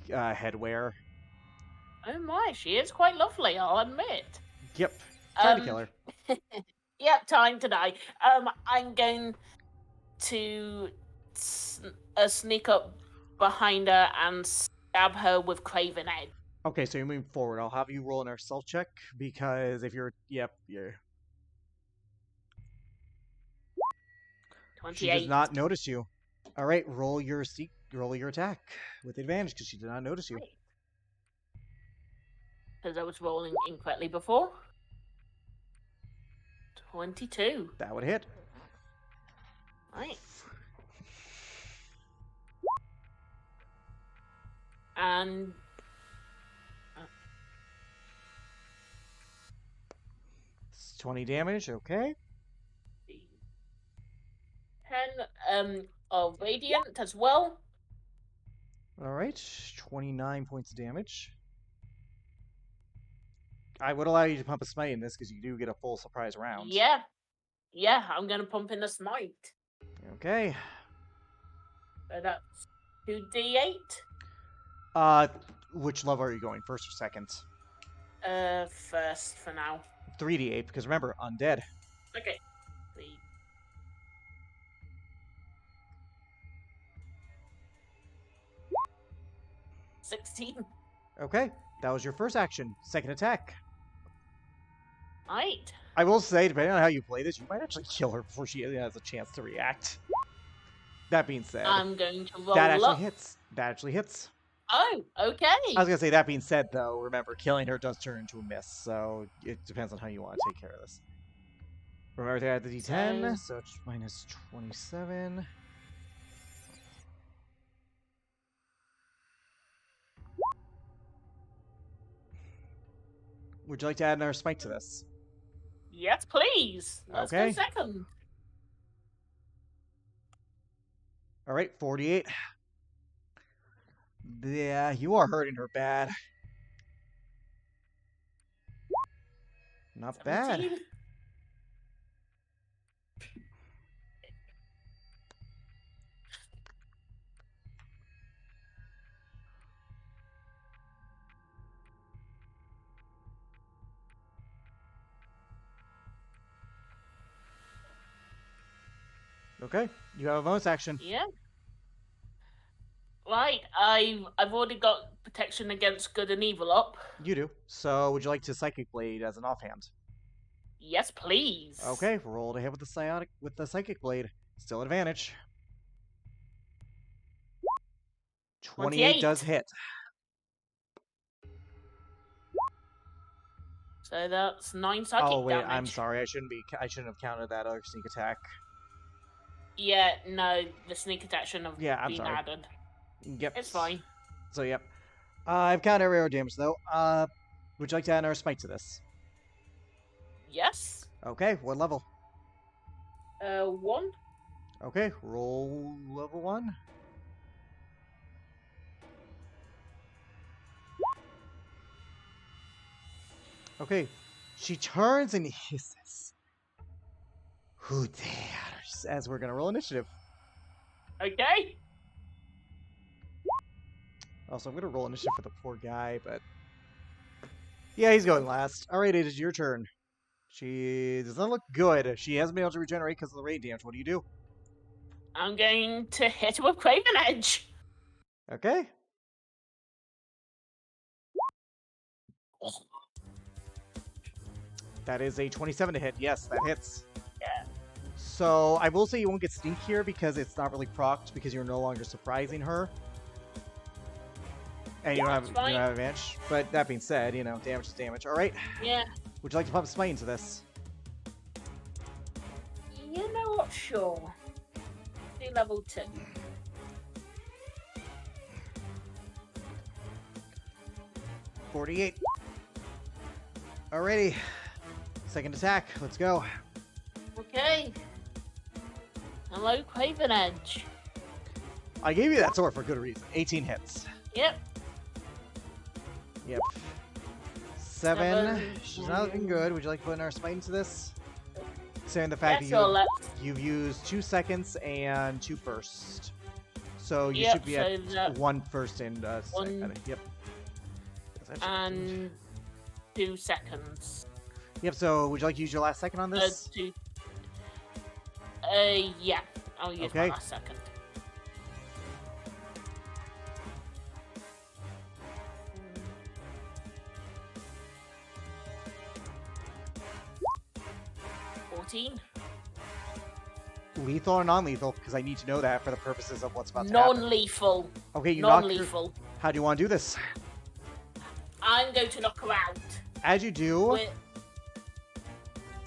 Speaker 1: headwear.
Speaker 2: Oh my, she is quite lovely, I'll admit.
Speaker 1: Yep, time to kill her.
Speaker 2: Yep, time to die. I'm going to sneak up behind her and stab her with Craven Edge.
Speaker 1: Okay, so you're moving forward. I'll have you roll an stealth check because if you're, you're.
Speaker 2: 28.
Speaker 1: She does not notice you. All right, roll your attack with advantage because she did not notice you.
Speaker 2: Because I was rolling incorrectly before. 22.
Speaker 1: That would hit.
Speaker 2: Right. And
Speaker 1: 20 damage, okay.
Speaker 2: 10 of radiant as well.
Speaker 1: All right, 29 points of damage. I would allow you to pump a smite in this because you do get a full surprise round.
Speaker 2: Yeah, I'm gonna pump in a smite.
Speaker 1: Okay.
Speaker 2: So that's 2d8.
Speaker 1: Which level are you going, first or second?
Speaker 2: First for now.
Speaker 1: 3d8 because remember, undead.
Speaker 2: Okay. 16.
Speaker 1: Okay, that was your first action. Second attack.
Speaker 2: Right.
Speaker 1: I will say, depending on how you play this, you might actually kill her before she has a chance to react. That being said,
Speaker 2: I'm going to roll
Speaker 1: that actually
Speaker 2: up.
Speaker 1: hits. That actually hits.
Speaker 2: Oh, okay.
Speaker 1: I was gonna say, that being said, though, remember, killing her does turn into a miss, so it depends on how you want to take care of this. Remember to add the d10, so it's minus 27. Would you like to add another smite to this?
Speaker 2: Yes, please. Let's go second.
Speaker 1: All right, 48. Yeah, you are hurting her bad. Not 17. Bad. Okay, you have a bonus action.
Speaker 2: Yeah. Right, I've already got protection against good and evil up.
Speaker 1: You do. So, would you like to Psychic Blade as an offhand?
Speaker 2: Yes, please.
Speaker 1: Okay, roll to hit with the Psychic Blade. Still advantage. 28 does hit.
Speaker 2: So that's 9 psychic
Speaker 1: Oh wait,
Speaker 2: damage.
Speaker 1: I'm sorry. I shouldn't have counted that other sneak attack.
Speaker 2: Yeah, no, the sneak attack shouldn't have
Speaker 1: Yeah, I'm
Speaker 2: been
Speaker 1: sorry.
Speaker 2: added.
Speaker 1: Yep.
Speaker 2: It's fine.
Speaker 1: So yep. I've counted every arrow damage though. Would you like to add another smite to this?
Speaker 2: Yes.
Speaker 1: Okay, what level?
Speaker 2: 1.
Speaker 1: Okay, roll level 1. Okay, she turns and hisses. Who dares? As we're gonna roll initiative.
Speaker 2: Okay.
Speaker 1: Also, I'm gonna roll initiative for the poor guy, but yeah, he's going last. All right, it is your turn. She does not look good. She hasn't been able to regenerate because of the raid damage. What do you do?
Speaker 2: I'm going to hit her with Craven Edge.
Speaker 1: Okay. That is a 27 to hit. Yes, that hits.
Speaker 2: Yeah.
Speaker 1: So I will say you won't get stink here because it's not really procced because you're no longer surprising her. And you don't have advantage. But that being said, damage is damage. All right.
Speaker 2: Yeah.
Speaker 1: Would you like to pump smite into this?
Speaker 2: You know what? Sure. Do level 2.
Speaker 1: $48. Alrighty. Second attack. Let's go.
Speaker 2: Okay. Hello, Craven Edge.
Speaker 1: I gave you that sword for good reason. 18 hits.
Speaker 2: Yep.
Speaker 1: Yep. 7. She's not looking good. Would you like to put another smite into this? Considering the fact that you've used 2 seconds and 2 first. So you should be at 1 first and second. Yep.
Speaker 2: And 2 seconds.
Speaker 1: Yep, so would you like to use your last second on this?
Speaker 2: Yeah. I'll use my last second.
Speaker 1: Lethal or non-lethal? Because I need to know that for the purposes of what's about to happen.
Speaker 2: Non-lethal.
Speaker 1: Okay, you
Speaker 2: non-lethal.
Speaker 1: How do you want to do this?
Speaker 2: I'm going to knock her out.
Speaker 1: As you do,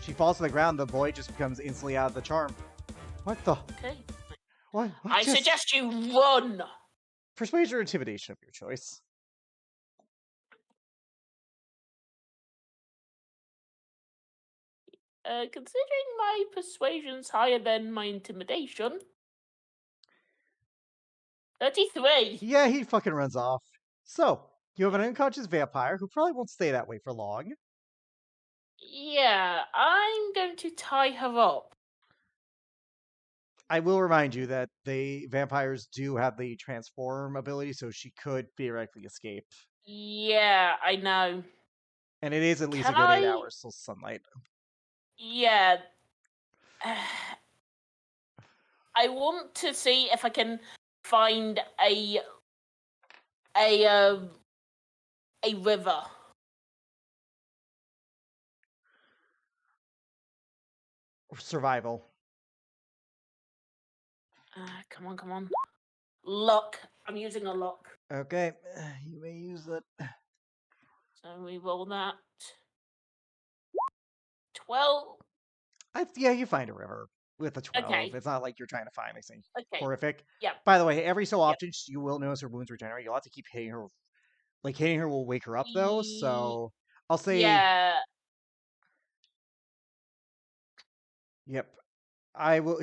Speaker 1: she falls to the ground. The boy just becomes instantly out of the charm. What the?
Speaker 2: Okay.
Speaker 1: What?
Speaker 2: I suggest you run.
Speaker 1: Persuasion or intimidation of your choice.
Speaker 2: Considering my persuasion's higher than my intimidation. 33.
Speaker 1: Yeah, he fucking runs off. So, you have an unconscious vampire who probably won't stay that way for long.
Speaker 2: Yeah, I'm going to tie her up.
Speaker 1: I will remind you that the vampires do have the transform ability, so she could theoretically escape.
Speaker 2: Yeah, I know.
Speaker 1: And it is at least a good 8 hours till sunlight.
Speaker 2: Yeah. I want to see if I can find a river.
Speaker 1: Survival.
Speaker 2: Come on. Luck. I'm using a luck.
Speaker 1: Okay, you may use it.
Speaker 2: So we roll that. 12.
Speaker 1: Yeah, you find a river with a 12.
Speaker 2: Okay.
Speaker 1: It's not like you're trying to find anything horrific.
Speaker 2: Yeah.
Speaker 1: By the way, every so often you will notice her wounds regenerate. You'll have to keep hitting her. Like hitting her will wake her up though. So I'll say.
Speaker 2: Yeah.
Speaker 1: Yep. I will.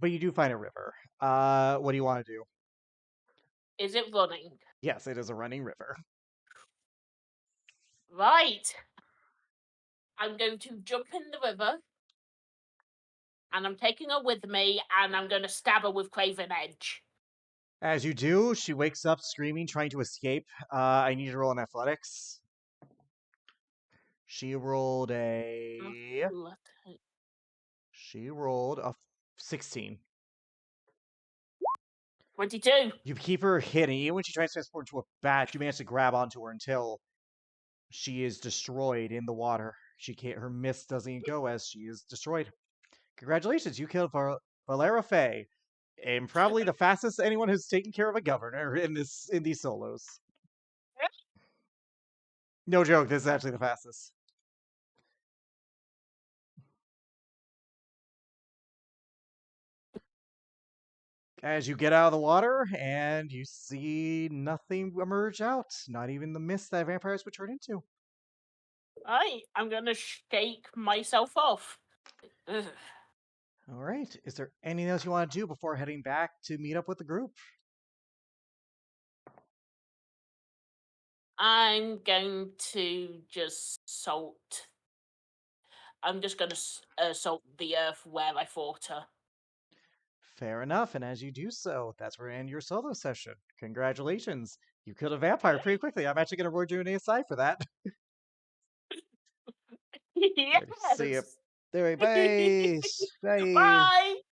Speaker 1: But you do find a river. What do you want to do?
Speaker 2: Is it running?
Speaker 1: Yes, it is a running river.
Speaker 2: Right. I'm going to jump in the river. And I'm taking her with me, and I'm going to stab her with Craven Edge.
Speaker 1: As you do, she wakes up screaming, trying to escape. I need to roll an athletics. She rolled a 16.
Speaker 2: 22.
Speaker 1: You keep her hidden. Even when she tries to transport into a bat, you manage to grab onto her until she is destroyed in the water. Her mist doesn't even go as she is destroyed. Congratulations, you killed Valera Faye, and probably the fastest anyone has taken care of a governor in these solos. No joke, this is actually the fastest. As you get out of the water and you see nothing emerge out, not even the mist that vampires would turn into.
Speaker 2: I'm gonna shake myself off. Ugh.
Speaker 1: All right. Is there anything else you want to do before heading back to meet up with the group?
Speaker 2: I'm going to just salt. I'm just gonna salt the earth where I fought her.
Speaker 1: Fair enough. And as you do so, that's where we end your solo session. Congratulations. You killed a vampire pretty quickly. I'm actually going to award you an ASI for that. Alrighty, see ya.
Speaker 2: Yes.
Speaker 1: There, bye. Bye.
Speaker 2: Bye.